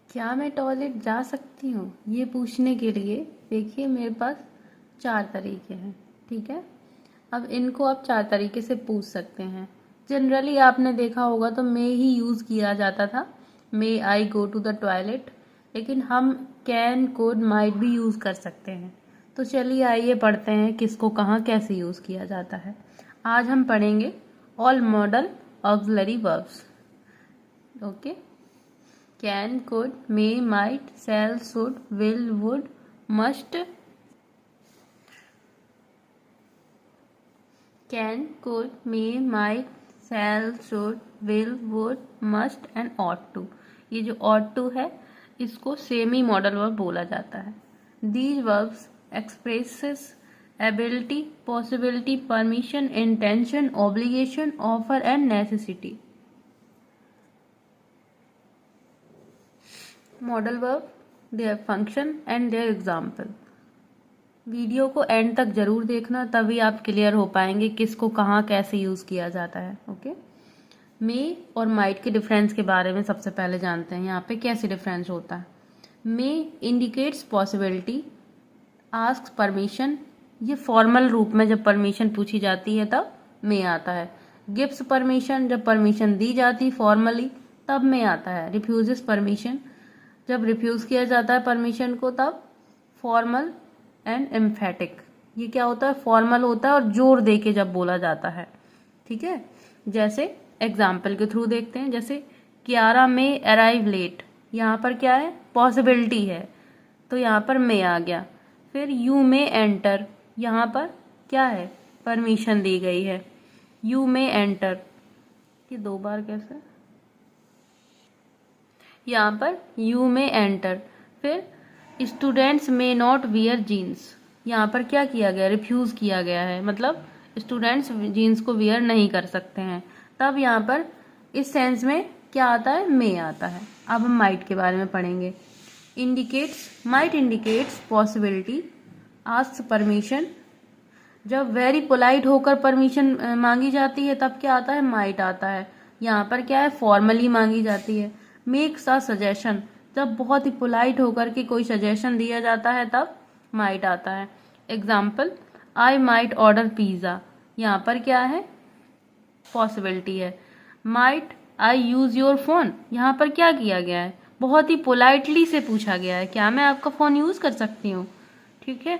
क्या मैं टॉयलेट जा सकती हूँ, ये पूछने के लिए देखिए मेरे पास 4 तरीके हैं। ठीक है, अब इनको आप 4 तरीके से पूछ सकते हैं। जनरली आपने देखा होगा तो मे ही यूज़ किया जाता था, मे आई गो टू द टॉयलेट, लेकिन हम कैन, कुड, माइट भी यूज़ कर सकते हैं। तो चलिए आइए पढ़ते हैं किसको कहाँ कैसे यूज़ किया जाता है। आज हम पढ़ेंगे all model auxiliary verbs. Okay, can, could, may, might, shall, should, will, would, must, can, could, may, might, shall, should, will, would, must and ought to। ये जो ought to है इसको सेमी मॉडल वर्ब बोला जाता है। These verbs expresses ability, possibility, permission, intention, obligation, offer and necessity। Modal verb, their function and their example. Video को end तक जरूर देखना, तभी आप क्लियर हो पाएंगे किसको कहाँ कैसे यूज किया जाता है। ओके, मे और माइट के डिफरेंस के बारे में सबसे पहले जानते हैं। यहाँ पे कैसे डिफरेंस होता है। मे इंडिकेट्स पॉसिबिलिटी, आस्क परमिशन, ये फॉर्मल रूप में जब परमिशन पूछी जाती है तब मे आता है। गिव्स परमिशन, जब परमिशन दी जाती फॉर्मली तब मे आता है। रिफ्यूजेस परमिशन, जब रिफ्यूज किया जाता है परमिशन को तब फॉर्मल एंड एम्फेटिक। ये क्या होता है, फॉर्मल होता है और जोर दे के जब बोला जाता है। ठीक है, जैसे एग्जाम्पल के थ्रू देखते हैं। जैसे कियारा में अराइव लेट, यहाँ पर क्या है, पॉसिबिलिटी है तो यहाँ पर मे आ गया। फिर यू मे एंटर, यहाँ पर क्या है, परमिशन दी गई है, यू मे एंटर। ये 2 बार कैसे, यहाँ पर यू में एंटर। फिर students may not wear jeans, यहाँ पर क्या किया गया, रिफ्यूज किया गया है, मतलब स्टूडेंट्स जीन्स को वियर नहीं कर सकते हैं। तब यहाँ पर इस सेंस में क्या आता है, मे आता है। अब हम माइट के बारे में पढ़ेंगे। Indicates, might indicates possibility, ask permission, जब वेरी पोलाइट होकर परमिशन मांगी जाती है तब क्या आता है, माइट आता है। यहाँ पर क्या है, फॉर्मली मांगी जाती है। मेक्स अ सजेशन, जब बहुत ही पोलाइट होकर के कोई सजेशन दिया जाता है तब माइट आता है। Example, I might order pizza, यहाँ पर क्या है, पॉसिबिलिटी है। Might I use your phone, यहाँ पर क्या किया गया है, बहुत ही पोलाइटली से पूछा गया है, क्या मैं आपका फोन यूज कर सकती हूँ। ठीक है,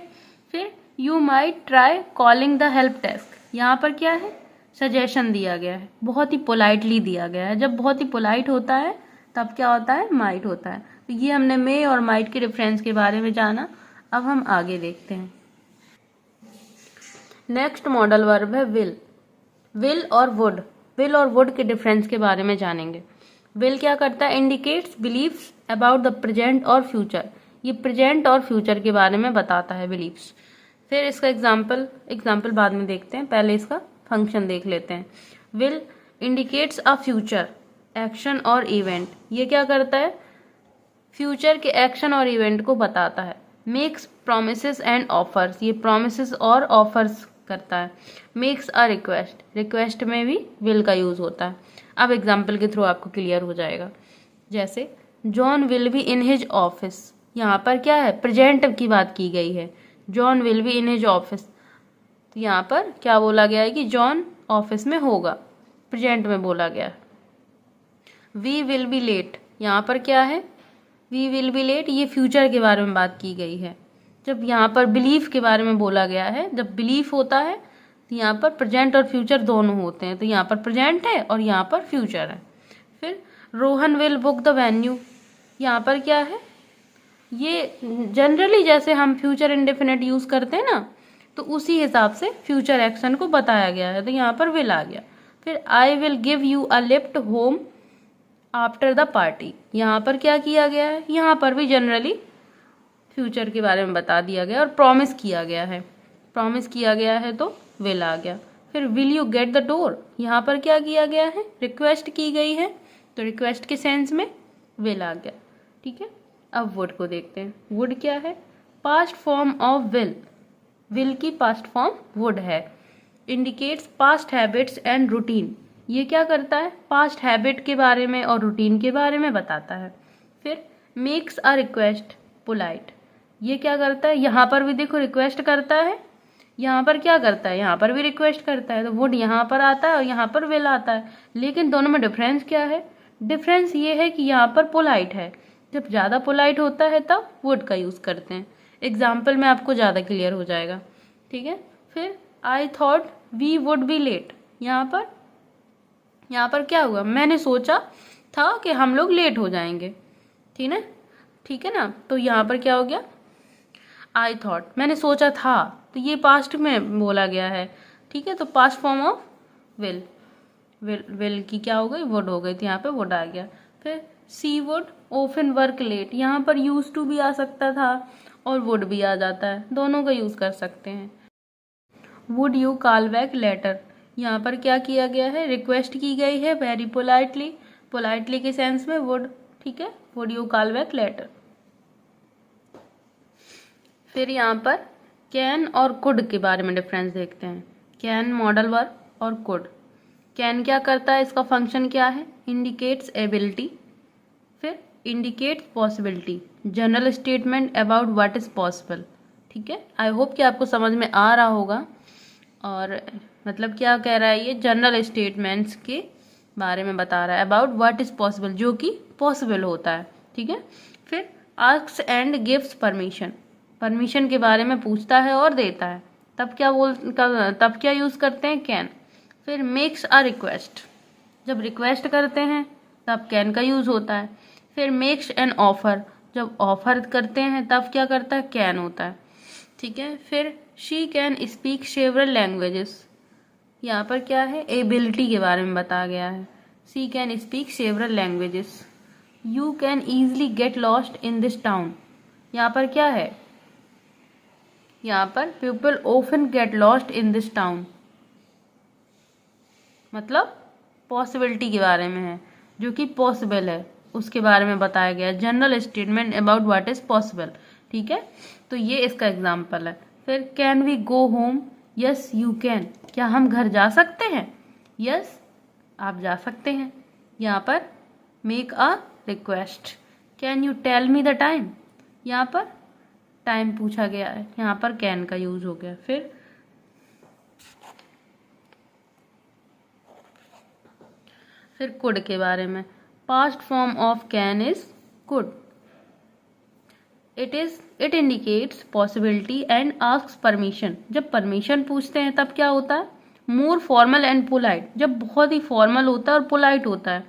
फिर you might try calling the help desk, यहाँ पर क्या है, सजेशन दिया गया है, बहुत ही पोलाइटली दिया गया है। जब बहुत ही पोलाइट होता है तब क्या होता है, माइट होता है। तो ये हमने मे और माइट के डिफरेंस के बारे में जाना। अब हम आगे देखते हैं। नेक्स्ट मॉडल वर्ब है विल। विल और वुड, विल और वुड के डिफरेंस के बारे में जानेंगे। विल क्या करता है, indicates beliefs about the present और फ्यूचर, ये प्रेजेंट और फ्यूचर के बारे में बताता है बिलीव्स। फिर इसका एग्जाम्पल बाद में देखते हैं, पहले इसका फंक्शन देख लेते हैं। Will indicates a future action और इवेंट, ये क्या करता है, फ्यूचर के एक्शन और इवेंट को बताता है। मेक्स प्रोमिसेस एंड ऑफर्स, ये प्रोमिसेस और ऑफर्स करता है। मेक्स अ रिक्वेस्ट, रिक्वेस्ट में भी विल का यूज होता है। अब एग्जाम्पल के थ्रू आपको क्लियर हो जाएगा। जैसे John will be in his office, यहाँ पर क्या है, प्रेजेंट की बात की गई है, John will be in his office. तो यहाँ पर क्या बोला गया है कि जॉन ऑफिस में होगा, प्रेजेंट में बोला गया है। वी विल बी लेट, यहाँ पर क्या है, वी विल बी लेट, ये फ्यूचर के बारे में बात की गई है। जब यहाँ पर बिलीफ के बारे में बोला गया है, जब बिलीफ होता है तो यहाँ पर प्रेजेंट और फ्यूचर दोनों होते हैं, तो यहाँ पर प्रेजेंट है और यहाँ पर फ्यूचर है। फिर Rohan will book the venue, यहाँ पर क्या है, ये जनरली जैसे हम फ्यूचर इंडेफिनिट यूज करते हैं ना, तो उसी हिसाब से फ्यूचर एक्शन को बताया गया है, तो यहाँ पर विल आ गया। फिर I will give you a lift home after the party, यहाँ पर क्या किया गया है, यहाँ पर भी जनरली फ्यूचर के बारे में बता दिया गया और प्रॉमिस किया गया है, प्रॉमिस किया गया है तो विल आ गया। फिर will you get the door, यहाँ पर क्या किया गया है, रिक्वेस्ट की गई है, तो रिक्वेस्ट के सेंस में विल आ गया। ठीक है, अब वुड को देखते हैं। वुड क्या है, past form of will, will की पास्ट फॉर्म वुड है। Indicates past habits and routine, ये क्या करता है, पास्ट हैबिट के बारे में और रूटीन के बारे में बताता है। फिर मेक्स अ रिक्वेस्ट पोलाइट, ये क्या करता है, यहाँ पर भी देखो रिक्वेस्ट करता है, यहाँ पर क्या करता है, यहाँ पर भी रिक्वेस्ट करता है, तो वुड यहाँ पर आता है और यहाँ पर विल आता है, लेकिन दोनों में डिफरेंस क्या है, डिफरेंस ये है कि यहाँ पर पोलाइट है, जब ज़्यादा पोलाइट होता है तब वुड का यूज़ करते हैं। एग्जाम्पल में आपको ज़्यादा क्लियर हो जाएगा, ठीक है। फिर I thought we would be late, यहाँ पर क्या हुआ, मैंने सोचा था कि हम लोग लेट हो जाएंगे, ठीक है ना। तो यहाँ पर क्या हो गया, आई थॉट, मैंने सोचा था, तो ये पास्ट में बोला गया है, ठीक है। तो past form of will, will की क्या हो गई, वुड हो गई, तो यहाँ पे वुड आ गया। फिर सी वुड ऑफन वर्क लेट, यहाँ पर यूज टू भी आ सकता था और वुड भी आ जाता है, दोनों का यूज कर सकते हैं। Would you call back later, यहाँ पर क्या किया गया है, रिक्वेस्ट की गई है वेरी पोलाइटली, पोलाइटली के सेंस में वुड, ठीक है। Would you call back later. फिर यहाँ पर कैन और कुड के बारे में डिफरेंस देखते हैं। कैन मॉडल वर्ब और कुड। कैन क्या करता है, इसका फंक्शन क्या है, इंडिकेट्स एबिलिटी, फिर indicates possibility, general statement about what is possible, ठीक है। आई होप कि आपको समझ में आ रहा होगा। और मतलब क्या कह रहा है, ये जनरल स्टेटमेंट्स के बारे में बता रहा है, अबाउट व्हाट इज पॉसिबल, जो कि पॉसिबल होता है, ठीक है। फिर asks and gives permission, permission के बारे में पूछता है और देता है, तब क्या यूज करते हैं, कैन। फिर मेक्स अ रिक्वेस्ट, जब रिक्वेस्ट करते हैं तब कैन का यूज होता है। फिर मेक्स एन ऑफर, जब ऑफर करते हैं तब क्या करता है, कैन होता है, ठीक है। फिर she can speak several languages, यहाँ पर क्या है, एबिलिटी के बारे में बताया गया है, she can speak several languages. You can easily get lost in this town, यहाँ पर क्या है, यहाँ पर people often get lost in this town, मतलब पॉसिबिलिटी के बारे में है, जो कि पॉसिबल है उसके बारे में बताया गया, general statement about what is possible, ठीक है। तो ये इसका एग्जाम्पल है। फिर can we go home, yes you can, क्या हम घर जा सकते हैं, यस आप जा सकते हैं। यहाँ पर make a request, can you tell me the time, यहाँ पर टाइम पूछा गया है, यहाँ पर कैन का यूज हो गया। फिर कुड के बारे में, past form of can is could, it indicates possibility and asks permission, जब परमिशन पूछते हैं तब क्या होता है, मोर फॉर्मल एंड पोलाइट, जब बहुत ही फॉर्मल होता है और पोलाइट होता है,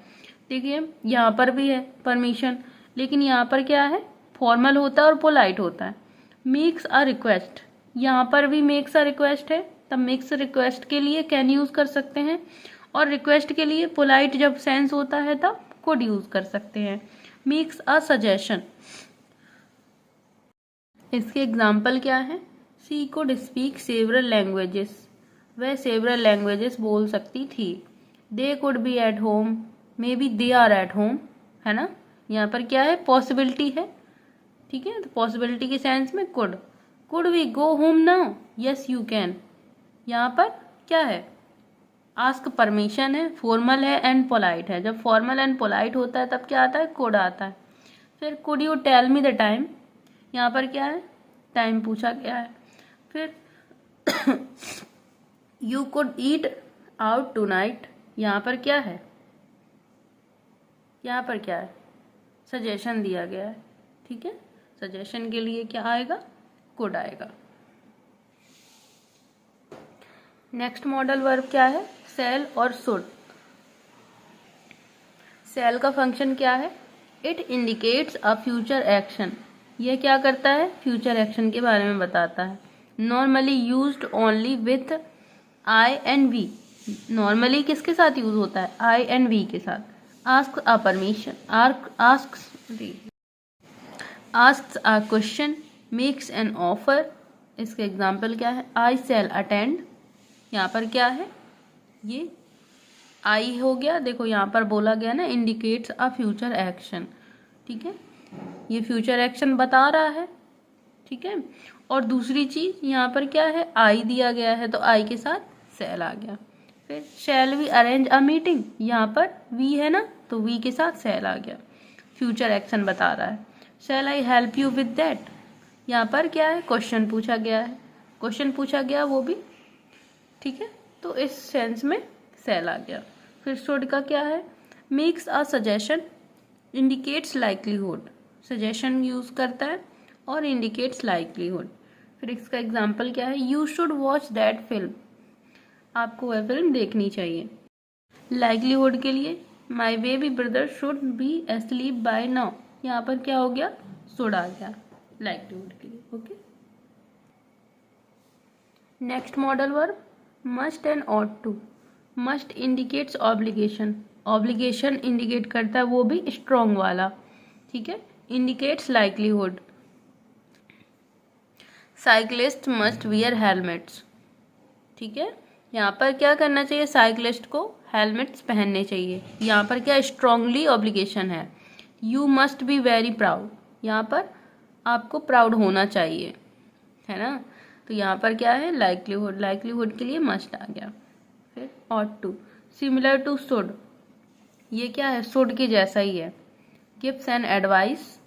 देखिए यहाँ पर भी है परमिशन, लेकिन यहाँ पर क्या है, फॉर्मल होता है और पोलाइट होता है। मेक्स अ रिक्वेस्ट, यहाँ पर भी मेक्स अ रिक्वेस्ट है, तब मेक्स रिक्वेस्ट के लिए कैन यूज कर सकते हैं, और रिक्वेस्ट के लिए पोलाइट जब सेंस होता है तब कुड यूज कर सकते हैं। मेक्स अ सजेशन, इसके एग्जाम्पल क्या है, she could speak several languages, वह सेवरल लैंग्वेजेस बोल सकती थी। They could be at home, maybe they are at home, है ना। यहाँ पर क्या है, पॉसिबिलिटी है, ठीक है। तो पॉसिबिलिटी के सेंस में could we go home now, yes you can, यहाँ पर क्या है, आस्क परमिशन है, फॉर्मल है एंड पोलाइट है, जब फॉर्मल एंड पोलाइट होता है तब क्या आता है, कुड आता है। फिर could you tell me the time, यहाँ पर क्या है, टाइम पूछा गया है। फिर you could eat out tonight, यहाँ पर क्या है, यहाँ पर क्या है, सजेशन दिया गया है, ठीक है। सजेशन के लिए क्या आएगा, कुड आएगा। नेक्स्ट मॉडल वर्ब क्या है, शैल और शुड। शैल का फंक्शन क्या है, it indicates a future action, यह क्या करता है, फ्यूचर एक्शन के बारे में बताता है। Normally used only with I and we, normally किसके साथ यूज होता है, आई एंड वी के साथ। Ask a permission, asks a question, makes an offer, इसके एग्जाम्पल क्या है, आई शैल अटेंड, यहाँ पर क्या है, ये आई हो गया, देखो यहाँ पर बोला गया ना, इंडिकेट्स अ फ्यूचर एक्शन, ठीक है, ये फ्यूचर एक्शन बता रहा है, ठीक है। और दूसरी चीज यहाँ पर क्या है, आई दिया गया है, तो आई के साथ शैल आ गया। फिर shall we arrange a meeting, यहाँ पर वी है ना, तो वी के साथ शैल आ गया, फ्यूचर एक्शन बता रहा है। Shall I help you with that, यहाँ पर क्या है, क्वेश्चन पूछा गया है, क्वेश्चन पूछा गया वो भी, ठीक है, तो इस सेंस में शैल आ गया। फिर शुड का क्या है, makes a suggestion, indicates likelihood, suggestion use करता है और इंडिकेट्स लाइकलीहुड। फिर इसका एग्जाम्पल क्या है, you should watch that film, आपको वह फिल्म देखनी चाहिए। लाइकलीहुड के लिए my baby brother should be asleep by now, यहाँ पर क्या हो गया, शुड आ गया लाइकलीहुड के लिए। Okay, next modal verb must and ought to. Must indicates obligation, obligation indicate करता है वो भी स्ट्रॉन्ग वाला, ठीक है। Indicates likelihood, cyclist must wear helmets, ठीक है, यहाँ पर क्या करना चाहिए, साइक्लिस्ट को हेलमेट्स पहनने चाहिए। यहाँ पर क्या स्ट्रांगली ऑब्लिगेशन है। You must be very proud, यहाँ पर आपको प्राउड होना चाहिए, है ना। तो यहाँ पर क्या है, लाइकलीहुड, लाइकलीहुड के लिए मस्ट आ गया। फिर ought to, similar to should, ये क्या है, शुड के जैसा ही है। गिव्स एन एडवाइस,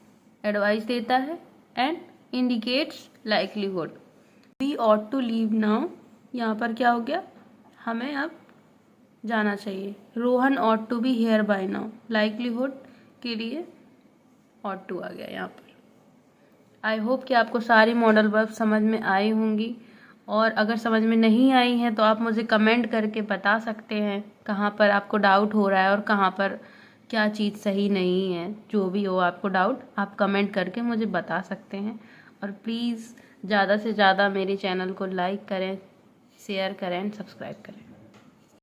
एडवाइस देता है, and indicates likelihood. We ought to leave now, यहाँ पर क्या हो गया, हमें अब जाना चाहिए। Rohan ought to be here by now, likelihood के लिए ऑट टू आ गया यहाँ पर। आई होप कि आपको सारी मॉडल वर्ब समझ में आई होंगी, और अगर समझ में नहीं आई हैं तो आप मुझे कमेंट करके बता सकते हैं कहाँ पर आपको डाउट हो रहा है और कहाँ पर क्या चीज़ सही नहीं है। जो भी हो आपको डाउट, आप कमेंट करके मुझे बता सकते हैं। और प्लीज़ ज़्यादा से ज़्यादा मेरे चैनल को लाइक करें, शेयर करें, सब्सक्राइब करें।